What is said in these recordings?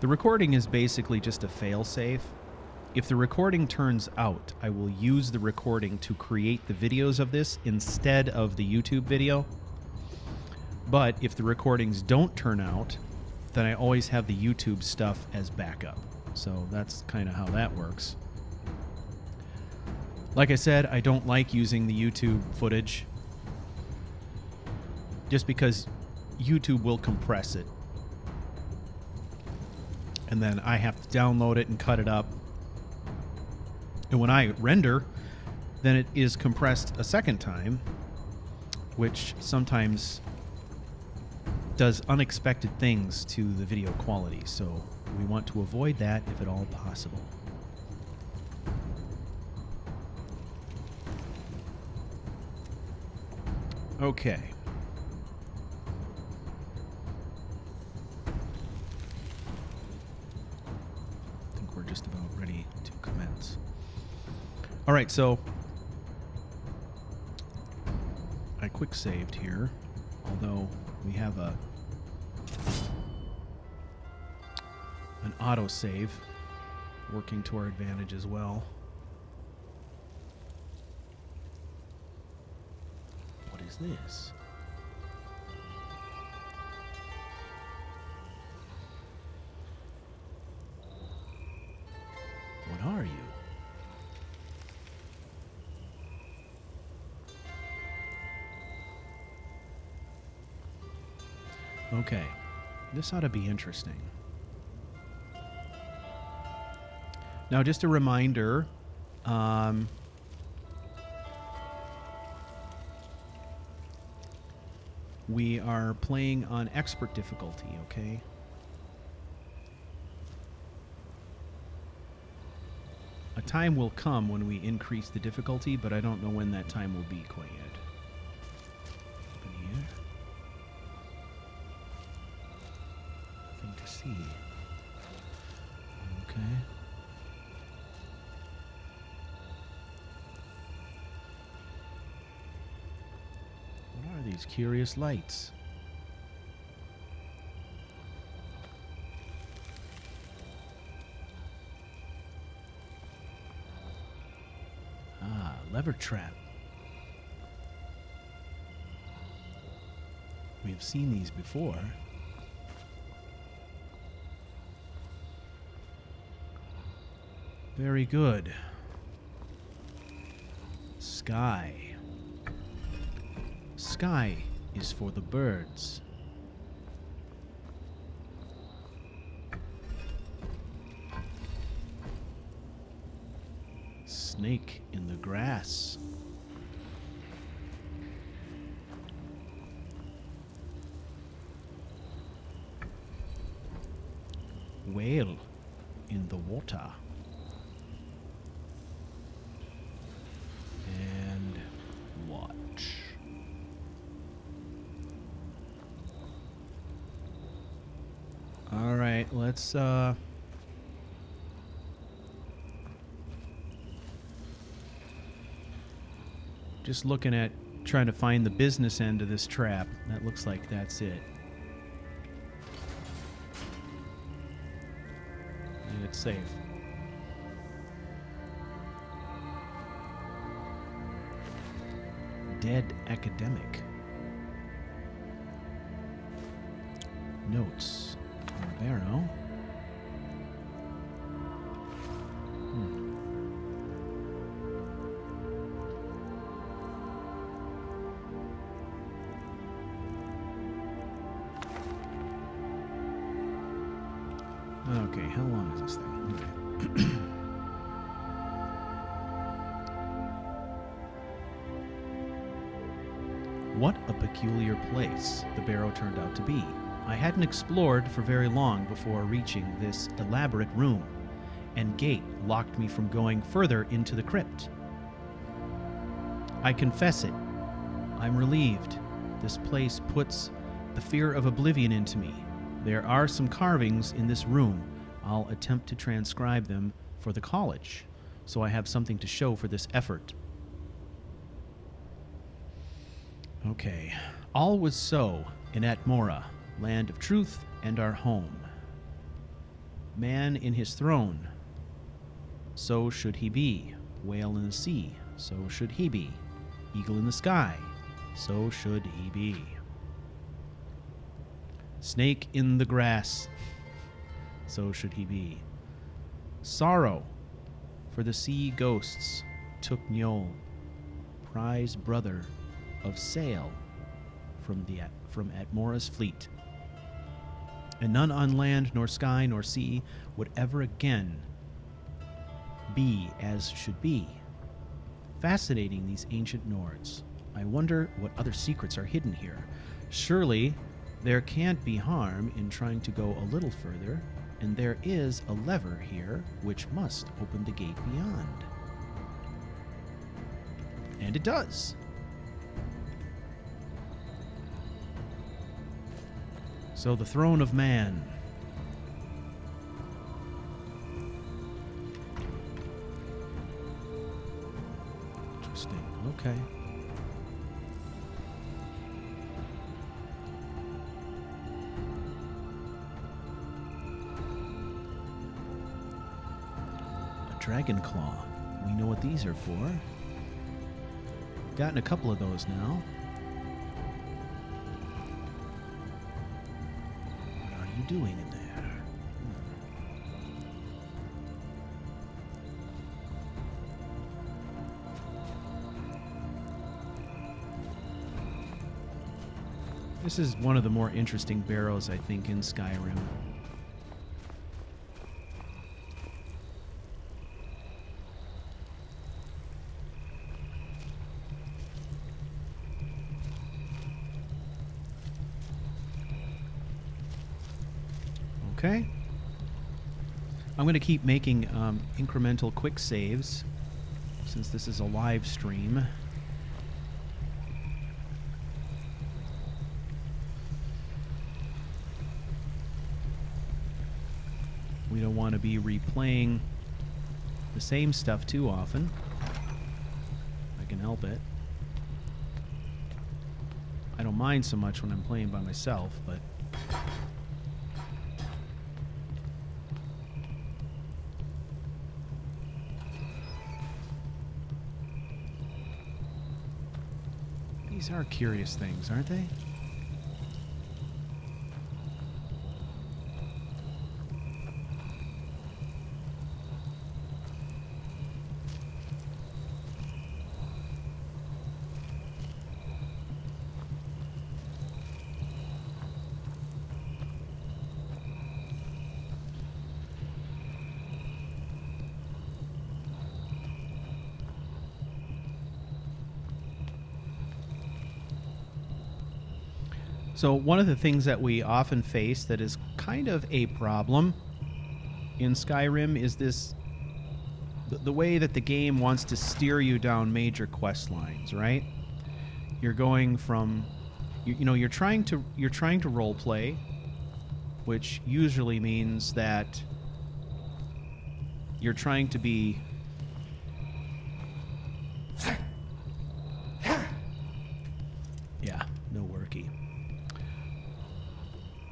The recording is basically just a fail-safe. If the recording turns out, I will use the recording to create the videos of this instead of the YouTube video. But if the recordings don't turn out, then I always have the YouTube stuff as backup. So that's kind of how that works. Like I said, I don't like using the YouTube footage just because YouTube will compress it. And then I have to download it and cut it up. And when I render, then it is compressed a second time, which sometimes does unexpected things to the video quality. So we want to avoid that if at all possible. Okay. I think we're just about ready to commence. All right, so I quick saved here, although we have an auto save working to our advantage as well. What is this? What are you? Okay, this ought to be interesting. Now, just a reminder, we are playing on expert difficulty, okay? A time will come when we increase the difficulty, but I don't know when that time will be quite yet. Open here. Nothing to see. Okay. What are these curious lights? Lever trap. We've seen these before. Very good. Sky. Sky is for the birds. Snake in the grass. Whale in the water. And watch. All right, let's just looking at trying to find the business end of this trap. That looks like that's it. And it's safe. Dead academic. Notes. Barrow. Okay, how long is this thing? Okay. What a peculiar place the barrow turned out to be. I hadn't explored for very long before reaching this elaborate room, and gate locked me from going further into the crypt. I confess it. I'm relieved. This place puts the fear of oblivion into me. There are some carvings in this room. I'll attempt to transcribe them for the college, so I have something to show for this effort. Okay. All was so in Atmora, land of truth and our home. Man in his throne, so should he be. Whale in the sea, so should he be. Eagle in the sky, so should he be. Snake in the grass, so should he be. Sorrow for the sea ghosts took Njol, prize brother of sail from Atmora's fleet. And none on land, nor sky, nor sea would ever again be as should be. Fascinating, these ancient Nords. I wonder what other secrets are hidden here. Surely there can't be harm in trying to go a little further, and there is a lever here which must open the gate beyond. And it does. So the throne of man. Interesting. Okay. A dragon claw. We know what these are for. Gotten a couple of those now. Doing in there? This is one of the more interesting barrows, I think, in Skyrim. Okay. I'm going to keep making incremental quick saves since this is a live stream. We don't want to be replaying the same stuff too often. I can help it. I don't mind so much when I'm playing by myself, but... These are curious things, aren't they? So one of the things that we often face that is kind of a problem in Skyrim is this, the way that the game wants to steer you down major quest lines, right? You're going from, you're trying to role play, which usually means that you're trying to be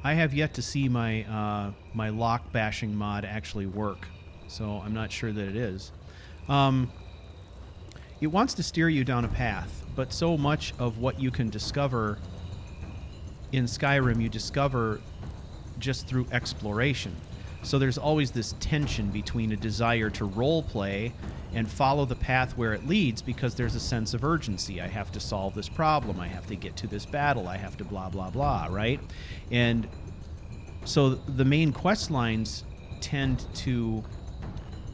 I have yet to see my my lock bashing mod actually work, so I'm not sure that it is. It wants to steer you down a path, but so much of what you can discover in Skyrim you discover just through exploration. So there's always this tension between a desire to role play and follow the path where it leads because there's a sense of urgency. I have to solve this problem. I have to get to this battle. I have to blah, blah, blah, right? And so the main quest lines tend to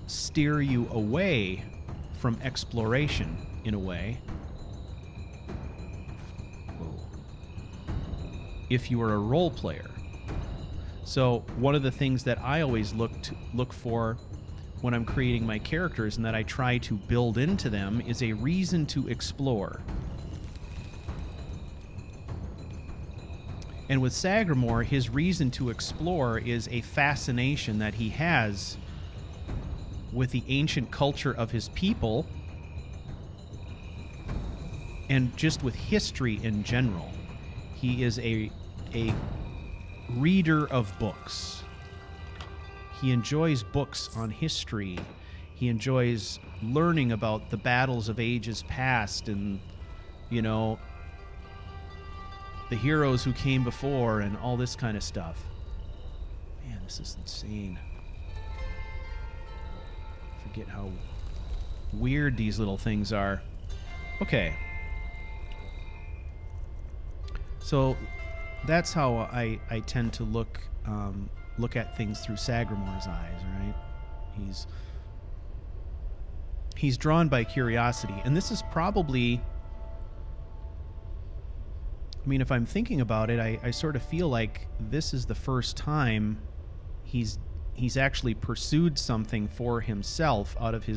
steer you away from exploration in a way. Whoa. If you are a role player. So one of the things that I always look for when I'm creating my characters and that I try to build into them is a reason to explore. And with Sagramore, his reason to explore is a fascination that he has with the ancient culture of his people and just with history in general. He is a reader of books. He enjoys books on history. He enjoys learning about the battles of ages past and, you know, the heroes who came before and all this kind of stuff. Man, this is insane. Forget how weird these little things are. Okay. So that's how I tend to look at things through Sagramor's eyes, right? He's drawn by curiosity, and this is probably, I mean, if I'm thinking about it, I sort of feel like this is the first time he's actually pursued something for himself out of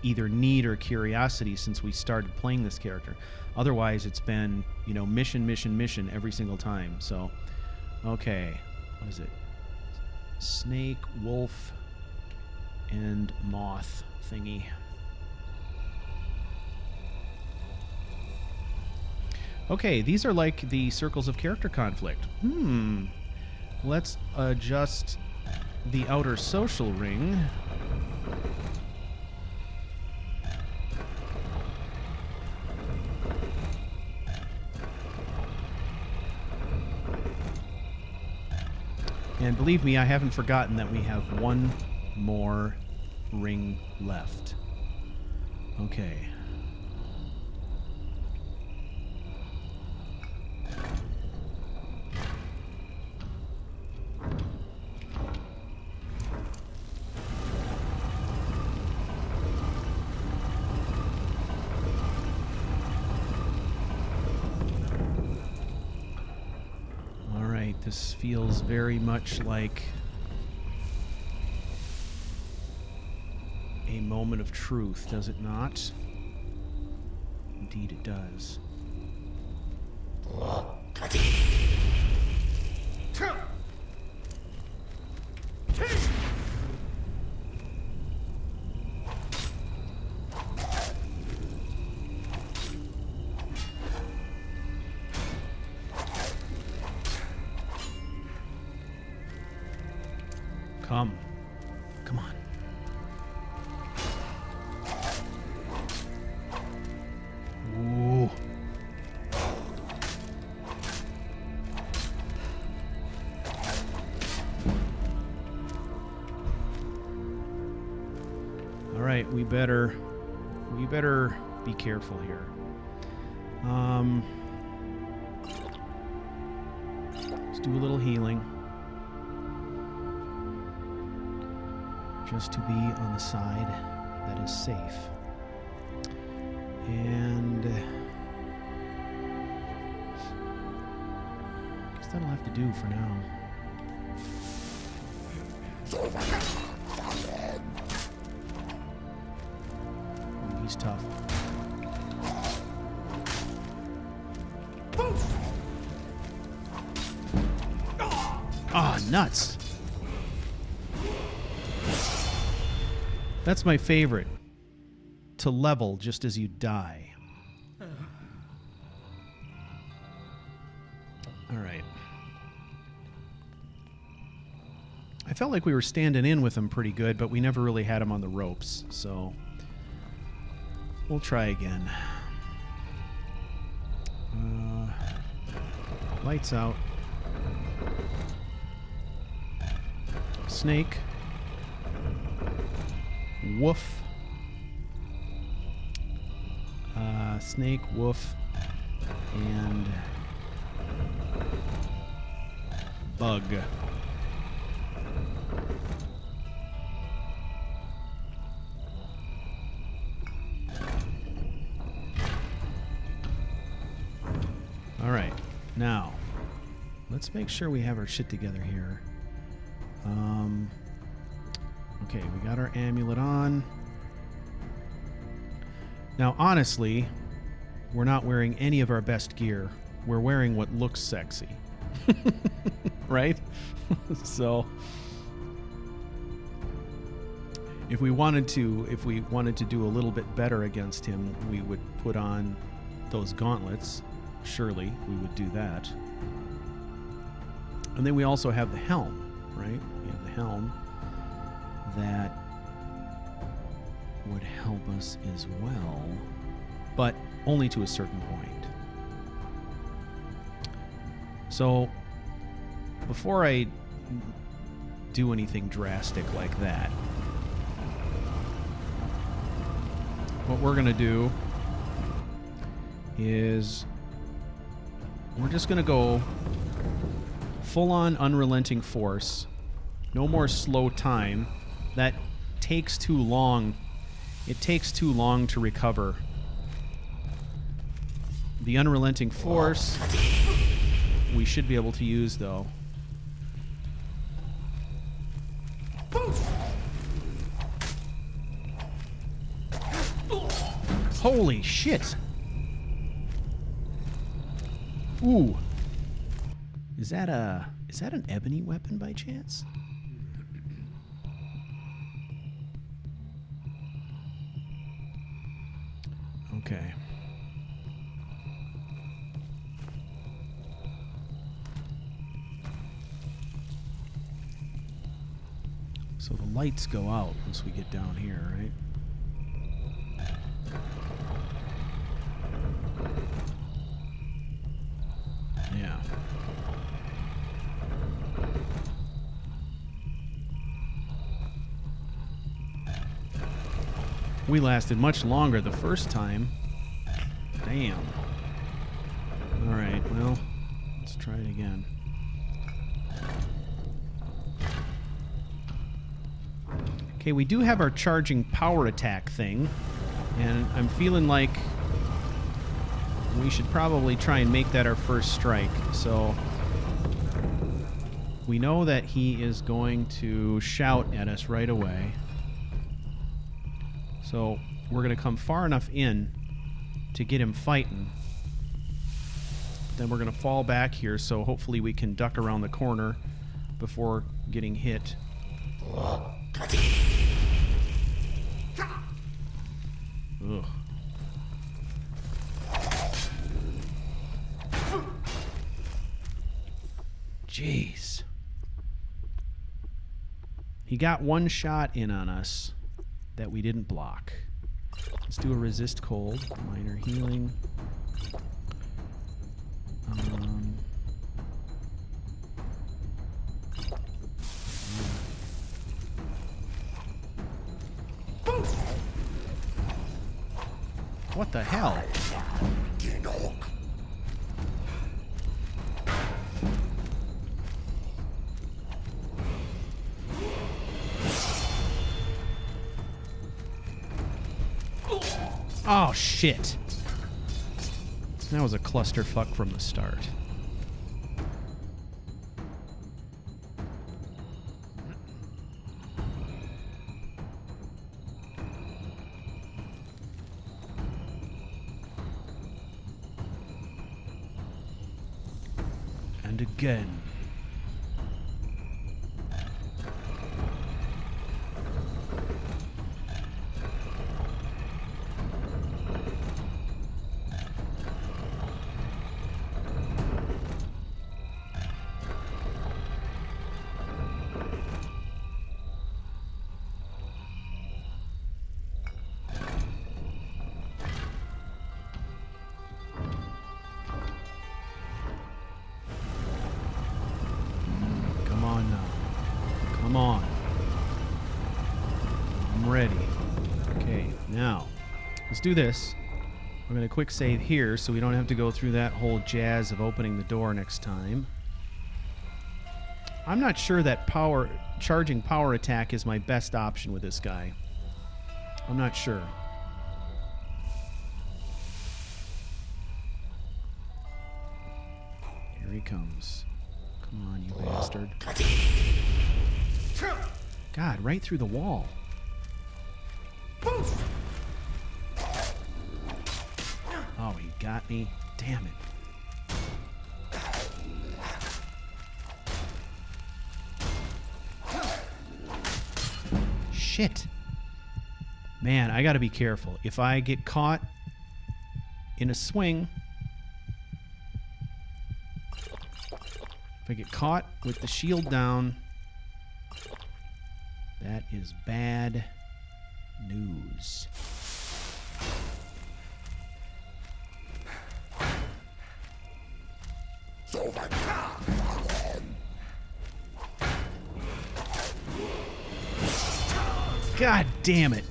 either need or curiosity since we started playing this character. Otherwise, it's been, you know, mission every single time. So, okay, what is it? Snake, wolf, and moth thingy. Okay, these are like the circles of character conflict. Let's adjust the outer social ring. And believe me, I haven't forgotten that we have one more ring left. Okay. This feels very much like a moment of truth, does it not? Indeed it does. Come on. Ooh. All right, we better be careful here. Let's do a little healing. Just to be on the side that is safe. And I guess that'll have to do for now. Ooh, he's tough. Ah, nuts. That's my favorite. To level just as you die. All right. I felt like we were standing in with him pretty good, but we never really had him on the ropes, so we'll try again. Lights out. Snake. Woof. Snake, woof, and bug. All right, now let's make sure we have our shit together here. Okay, we got our amulet on. Now, honestly, we're not wearing any of our best gear. We're wearing what looks sexy. Right? So, if we wanted to do a little bit better against him, we would put on those gauntlets. Surely we would do that. And then we also have the helm. right? We have the helm. That would help us as well, but only to a certain point. So, before I do anything drastic like that, what we're going to do is we're just going to go full-on unrelenting force. No more slow time. That takes too long. It takes too long to recover. The unrelenting force we should be able to use, though. Holy shit! Ooh. Is that an ebony weapon by chance? Okay. So the lights go out once we get down here, right? Yeah. We lasted much longer the first time. Damn. Alright, well, let's try it again. Okay, we do have our charging power attack thing, and I'm feeling like we should probably try and make that our first strike. So we know that he is going to shout at us right away. So we're going to come far enough in to get him fighting. Then we're going to fall back here, so hopefully we can duck around the corner before getting hit. Ugh. Jeez. He got one shot in on us that we didn't block. Let's do a resist cold, minor healing. What the hell? Oh, shit. That was a clusterfuck from the start. And again. Come on. I'm ready. Okay, now, let's do this. We're going to quick save here so we don't have to go through that whole jazz of opening the door next time. I'm not sure that charging power attack is my best option with this guy. I'm not sure. Here he comes. Come on, you bastard. God, right through the wall. Oh, he got me. Damn it. Shit. Man, I gotta be careful. If I get caught in a swing... If I get caught with the shield down, That is bad news. God damn it.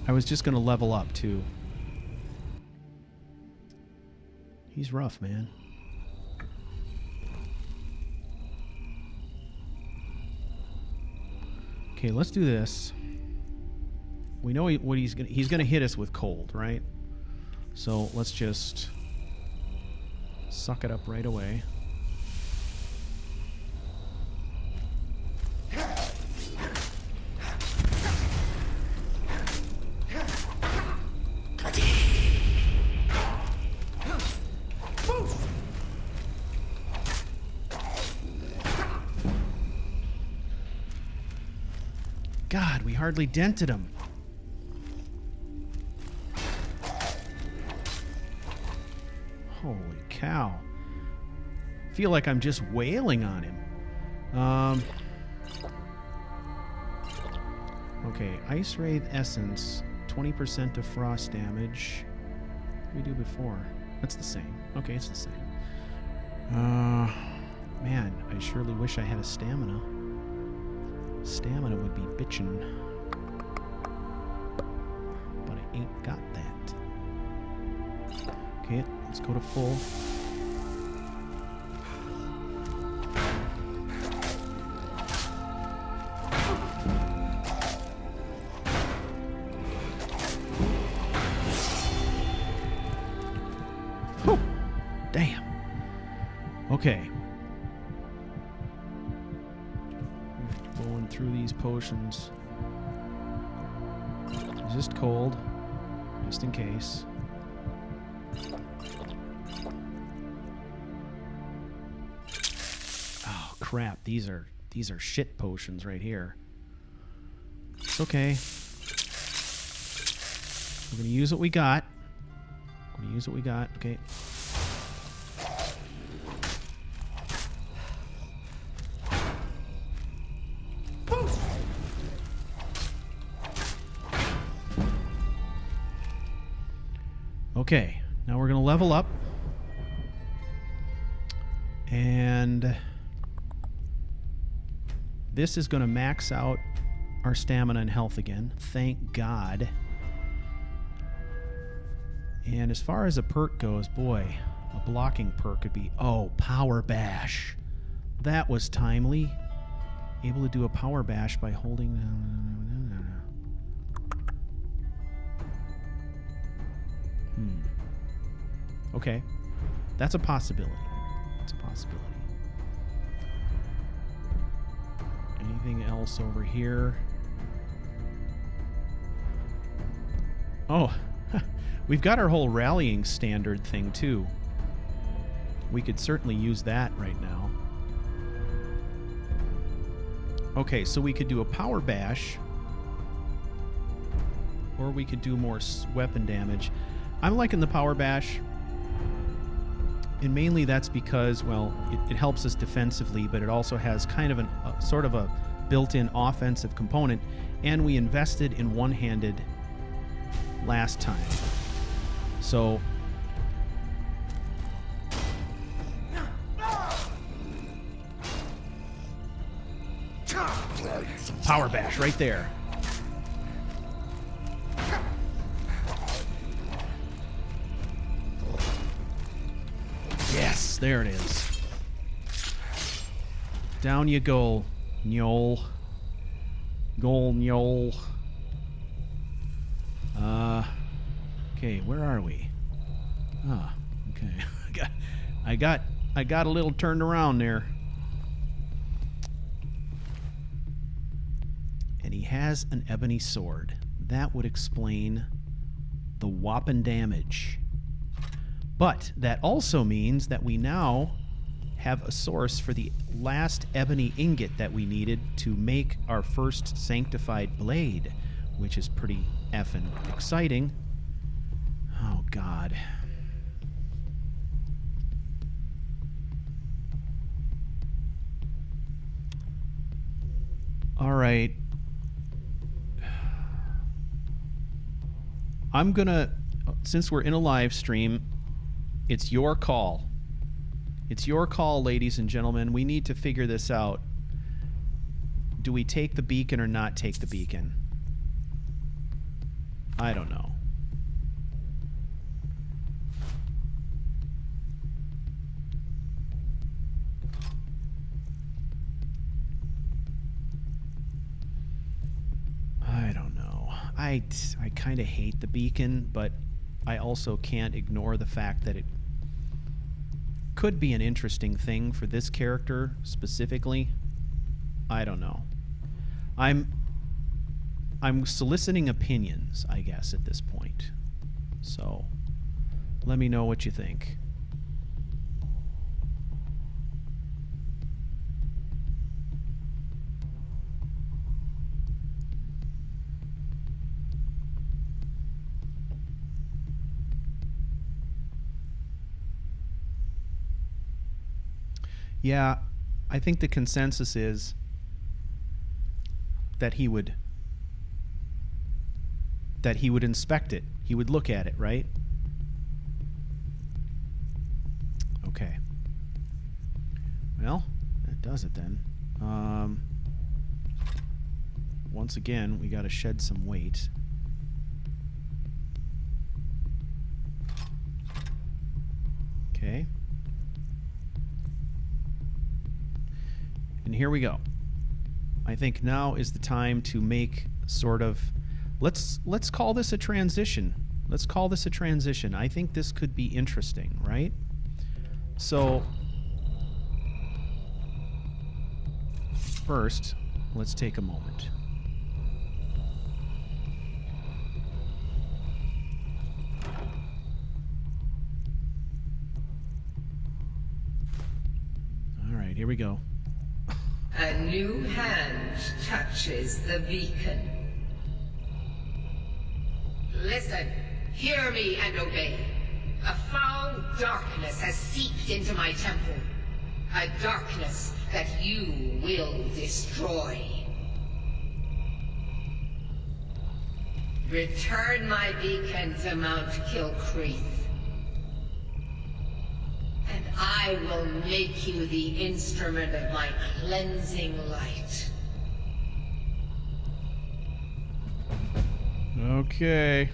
I was just going to level up, too. He's rough, man. Okay, let's do this. We know what he's going to hit us with cold, right? So let's just suck it up right away. God, we hardly dented him. Holy cow. Feel like I'm just wailing on him. Okay, Ice Wraith Essence, 20% of frost damage. What did we do before? That's the same. Okay, it's the same. Man, I surely wish I had a stamina. Stamina would be bitchin'. But I ain't got that. Okay, let's go to full. Whew. Damn. Okay. Going through these potions. Resist cold, just in case. Oh crap! These are shit potions right here. It's okay. We're gonna use what we got. Okay. Okay, now we're going to level up. And this is going to max out our stamina and health again. Thank God. And as far as a perk goes, boy, a blocking perk could be... Oh, Power Bash. That was timely. Able to do a Power Bash by holding... Okay. That's a possibility. Anything else over here? Oh, we've got our whole rallying standard thing, too. We could certainly use that right now. Okay, so we could do a Power Bash. Or we could do more weapon damage. I'm liking the Power Bash. And mainly that's because, well, it helps us defensively, but it also has kind of sort of a built-in offensive component. And we invested in one-handed last time. So... Power Bash right there. Yes, there it is. Down you go, Njol. Gol Njol. Okay, where are we? Ah, okay. I got a little turned around there. And he has an ebony sword. That would explain the whopping damage. But that also means that we now have a source for the last ebony ingot that we needed to make our first sanctified blade, which is pretty effing exciting. Oh, God. All right. I'm gonna, since we're in a live stream, it's your call. It's your call, ladies and gentlemen. We need to figure this out. Do we take the beacon or not take the beacon? I don't know. I don't know. I kind of hate the beacon, but I also can't ignore the fact that it could be an interesting thing for this character specifically. I don't know. I'm soliciting opinions, I guess, at this point. So, let me know what you think. Yeah, I think the consensus is that he would inspect it. He would look at it, right? Okay. Well, that does it then. Once again, we got to shed some weight. Okay. And here we go. I think now is the time to make sort of, let's call this a transition. Let's call this a transition. I think this could be interesting, right? So first, let's take a moment. All right, here we go. A new hand touches the beacon. Listen, hear me and obey. A foul darkness has seeped into my temple. A darkness that you will destroy. Return my beacon to Mount Kilcreath. And I will make you the instrument of my cleansing light. Okay.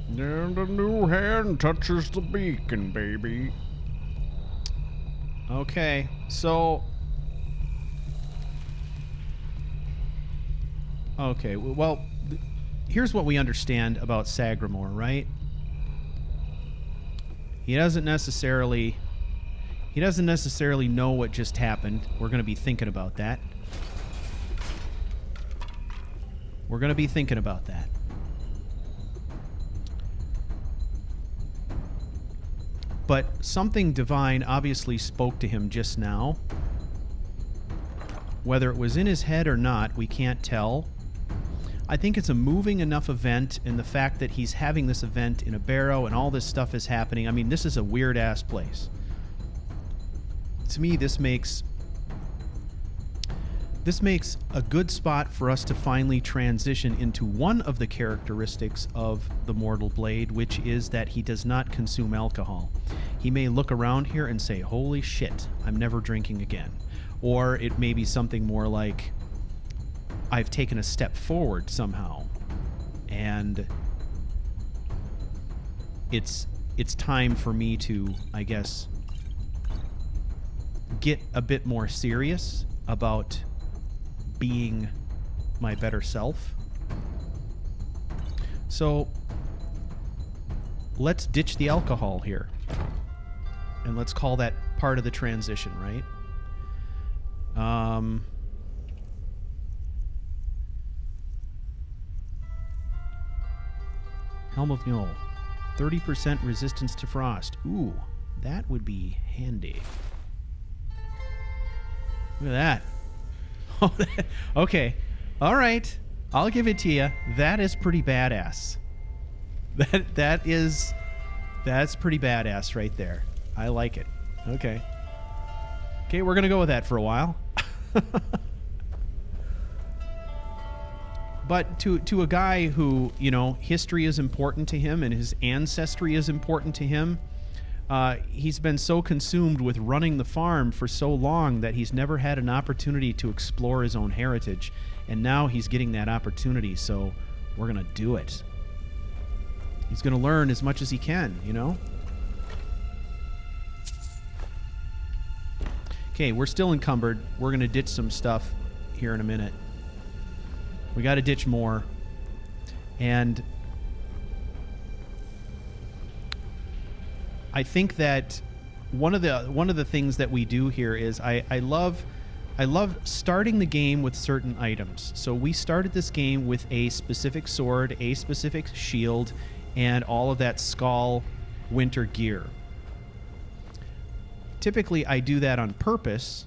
And a new hand touches the beacon, baby. Okay, so... Okay, well, here's what we understand about Sagramore, right? He doesn't necessarily know what just happened. We're going to be thinking about that. We're going to be thinking about that. But something divine obviously spoke to him just now. Whether it was in his head or not, we can't tell. I think it's a moving enough event, and the fact that he's having this event in a barrow and all this stuff is happening. I mean, this is a weird-ass place. To me, this makes a good spot for us to finally transition into one of the characteristics of the Mortal Blade, which is that he does not consume alcohol. He may look around here and say, holy shit, I'm never drinking again. Or it may be something more like, I've taken a step forward somehow, and it's time for me to, I guess, get a bit more serious about being my better self. So let's ditch the alcohol here, and let's call that part of the transition, right? Helm of Mjolnir. 30% resistance to frost. Ooh, that would be handy. Look at that. Oh, okay. All right. I'll give it to you. That is pretty badass. That's pretty badass right there. I like it. Okay. Okay, we're going to go with that for a while. But to a guy who, you know, history is important to him and his ancestry is important to him, he's been so consumed with running the farm for so long that he's never had an opportunity to explore his own heritage. And now he's getting that opportunity, so we're going to do it. He's going to learn as much as he can, you know? Okay, we're still encumbered. We're going to ditch some stuff here in a minute. We got to ditch more. And I think that one of the things that we do here is I love starting the game with certain items. So we started this game with a specific sword, a specific shield, and all of that Skull winter gear. Typically, I do that on purpose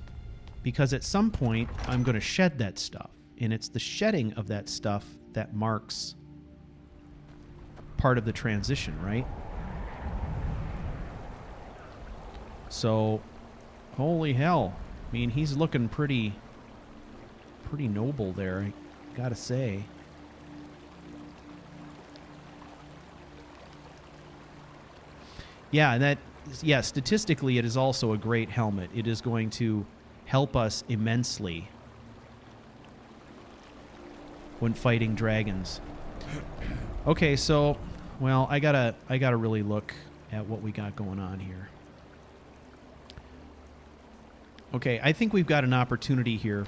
because at some point I'm going to shed that stuff. And it's the shedding of that stuff that marks part of the transition, right? So, holy hell. I mean, he's looking pretty noble there, I gotta say. Yeah, statistically it is also a great helmet. It is going to help us immensely when fighting dragons. Okay, so, well, I gotta really look at what we got going on here. Okay, I think we've got an opportunity here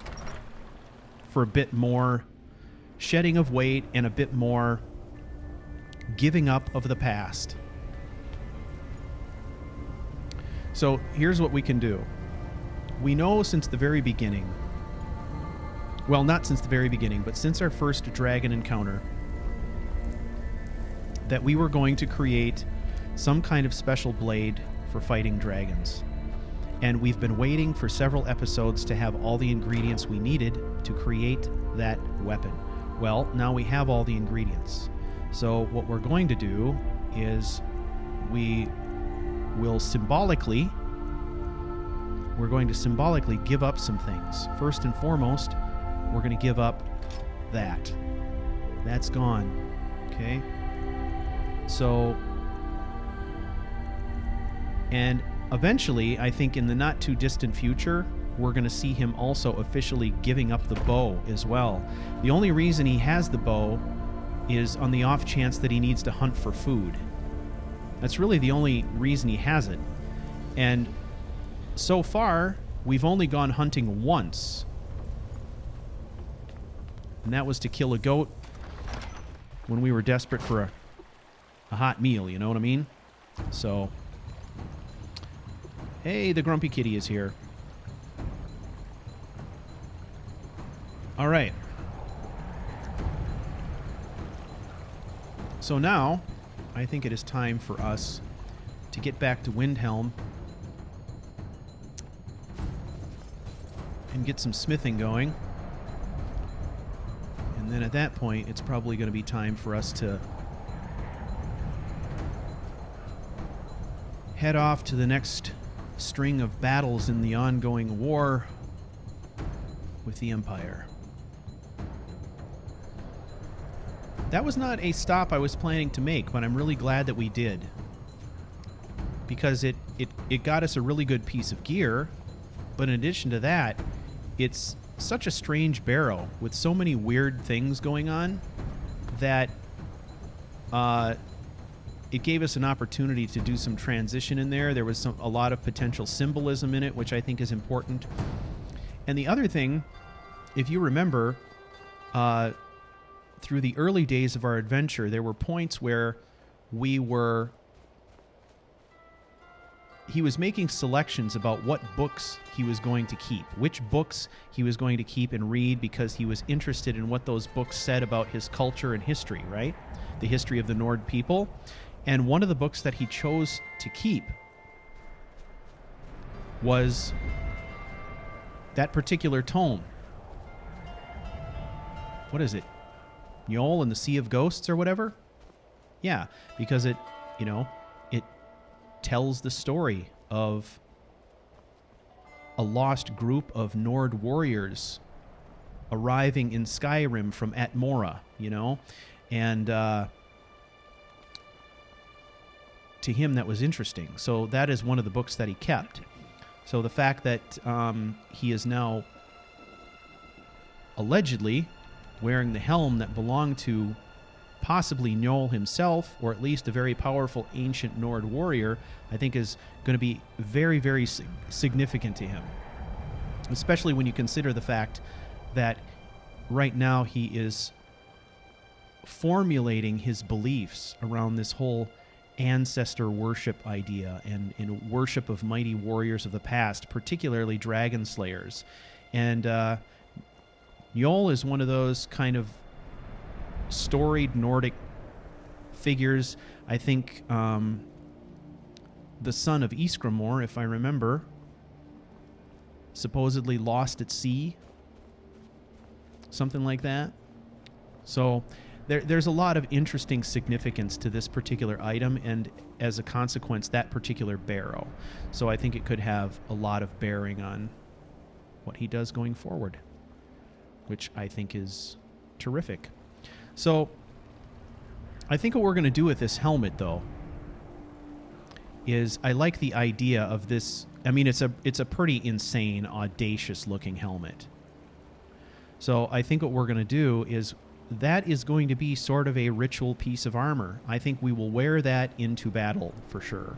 for a bit more shedding of weight and a bit more giving up of the past. So here's what we can do. We know since the very beginning, well, not since the very beginning, but since our first dragon encounter, that we were going to create some kind of special blade for fighting dragons. And we've been waiting for several episodes to have all the ingredients we needed to create that weapon. Well, now we have all the ingredients. So what we're going to do is we're going to symbolically give up some things. First and foremost, we're going to give up that. That's gone. Okay? So, and eventually, I think in the not too distant future, we're going to see him also officially giving up the bow as well. The only reason he has the bow is on the off chance that he needs to hunt for food. That's really the only reason he has it. And so far, we've only gone hunting once. And that was to kill a goat when we were desperate for a hot meal, you know what I mean? So, hey, the grumpy kitty is here. All right. So now, I think it is time for us to get back to Windhelm and get some smithing going. And then at that point, it's probably going to be time for us to head off to the next string of battles in the ongoing war with the Empire. That was not a stop I was planning to make, but I'm really glad that we did. Because it got us a really good piece of gear, but in addition to that, it's such a strange barrow with so many weird things going on that it gave us an opportunity to do some transition in there. There was a lot of potential symbolism in it, which I think is important. And the other thing, if you remember, through the early days of our adventure, there were points where he was making selections about what books he was going to keep, which books he was going to keep and read because he was interested in what those books said about his culture and history, right? The history of the Nord people. And one of the books that he chose to keep was that particular tome. What is it? Njol and the Sea of Ghosts or whatever? Yeah, because it tells the story of a lost group of Nord warriors arriving in Skyrim from Atmora, you know? And to him, that was interesting. So that is one of the books that he kept. So the fact that he is now allegedly wearing the helm that belonged to possibly Njol himself, or at least a very powerful ancient Nord warrior, I think is going to be very, very significant to him. Especially when you consider the fact that right now he is formulating his beliefs around this whole ancestor worship idea and in worship of mighty warriors of the past, particularly dragon slayers. And Njol is one of those kind of storied Nordic figures. I think the son of Ysgramor, if I remember, supposedly lost at sea. Something like that. So there's a lot of interesting significance to this particular item, and as a consequence, that particular barrow. So I think it could have a lot of bearing on what he does going forward, which I think is terrific. So I think what we're going to do with this helmet, though, is I like the idea of this. I mean, it's a pretty insane, audacious-looking helmet. So I think what we're going to do is that is going to be sort of a ritual piece of armor. I think we will wear that into battle for sure.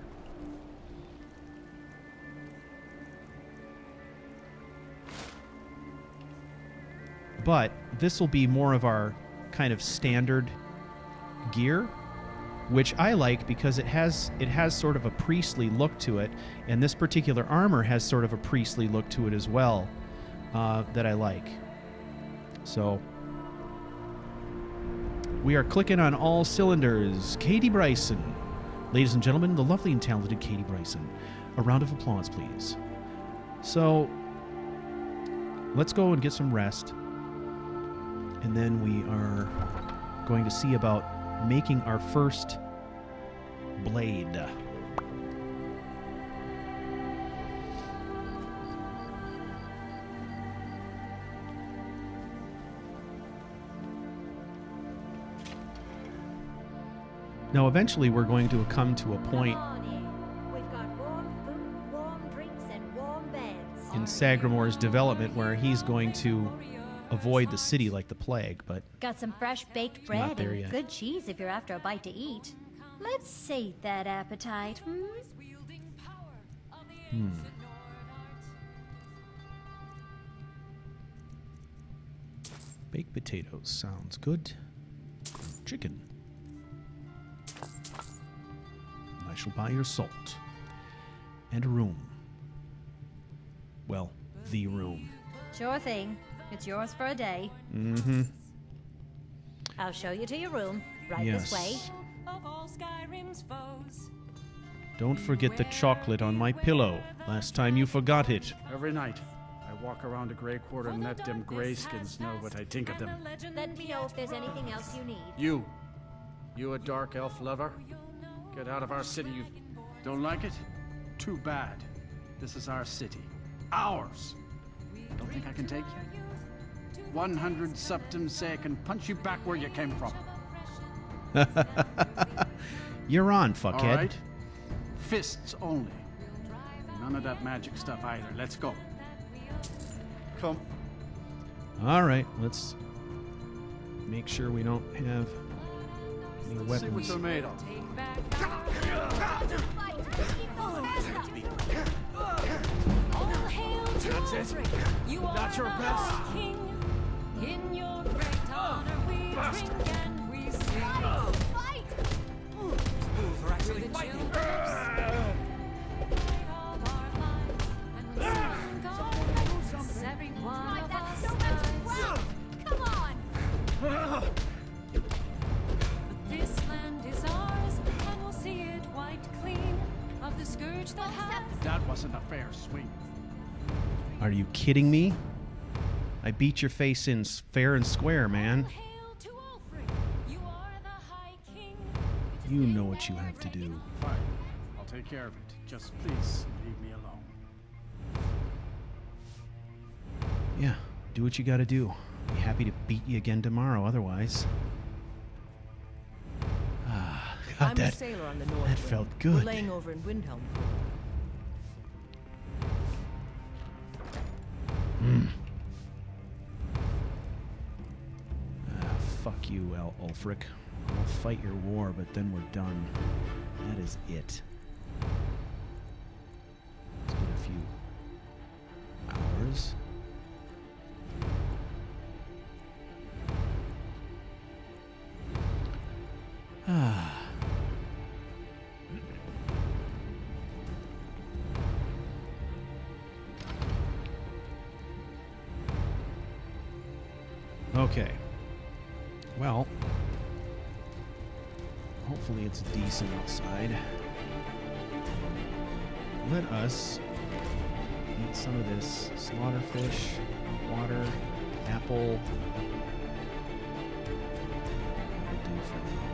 But this will be more of our kind of standard gear, which I like because it has sort of a priestly look to it, and this particular armor has sort of a priestly look to it as well, that I like. So we are clicking on all cylinders. Katie Bryson. Ladies and gentlemen, the lovely and talented Katie Bryson. A round of applause, please. So let's go and get some rest. And then we are going to see about making our first blade. Now, eventually, we're going to come to a point in Sagramor's development where he's going to avoid the city like the plague, but got some fresh baked bread and good cheese if you're after a bite to eat. Let's sate that appetite, Baked potatoes sounds good. Chicken. I shall buy your salt. And a room. Well, the room. Sure thing. It's yours for a day. Mm-hmm. I'll show you to your room. Right Yes. this way. Don't forget the chocolate on my pillow. Last time you forgot it. Every night, I walk around the Grey Quarter and let them grayskins know what I think of them. Let me know if there's anything else you need. You a dark elf lover? Get out of our city, you don't like it? Too bad. This is our city. Ours! Don't think I can take you? 100 septums say I can punch you back where you came from. You're on, fuckhead. All right? Fists only. None of that magic stuff either. Let's go. Come. All right, let's make sure we don't have any Let's see what weapons. you're made of. That's it. That's your best. In your great honor we drink and we sing. Fools are actually fighting. Of our lives, and when something goes, every one of us dies. Come on! But this land is ours, and we'll see it wiped clean of the scourge that has. That wasn't a fair swing. Are you kidding me? I beat your face in fair and square, man. Hail to Ulfric, you are the High King. You know what you have to do. Fine. I'll take care of it. Just please leave me alone. Yeah, do what you gotta do. Be happy to beat you again tomorrow, otherwise. Ah, God, I'm that, a sailor on the North that Wind. felt We're good. laying over in Windhelm. Fuck you, Ulfric. I'll fight your war, but then we're done. That is it. Let's get a few hours. Ah. Okay. Well, hopefully it's decent outside. Let us eat some of this slaughterfish, water, apple. That'll do for now.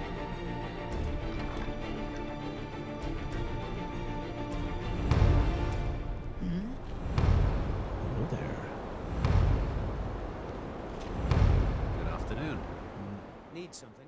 Hello there. Good afternoon. Need something?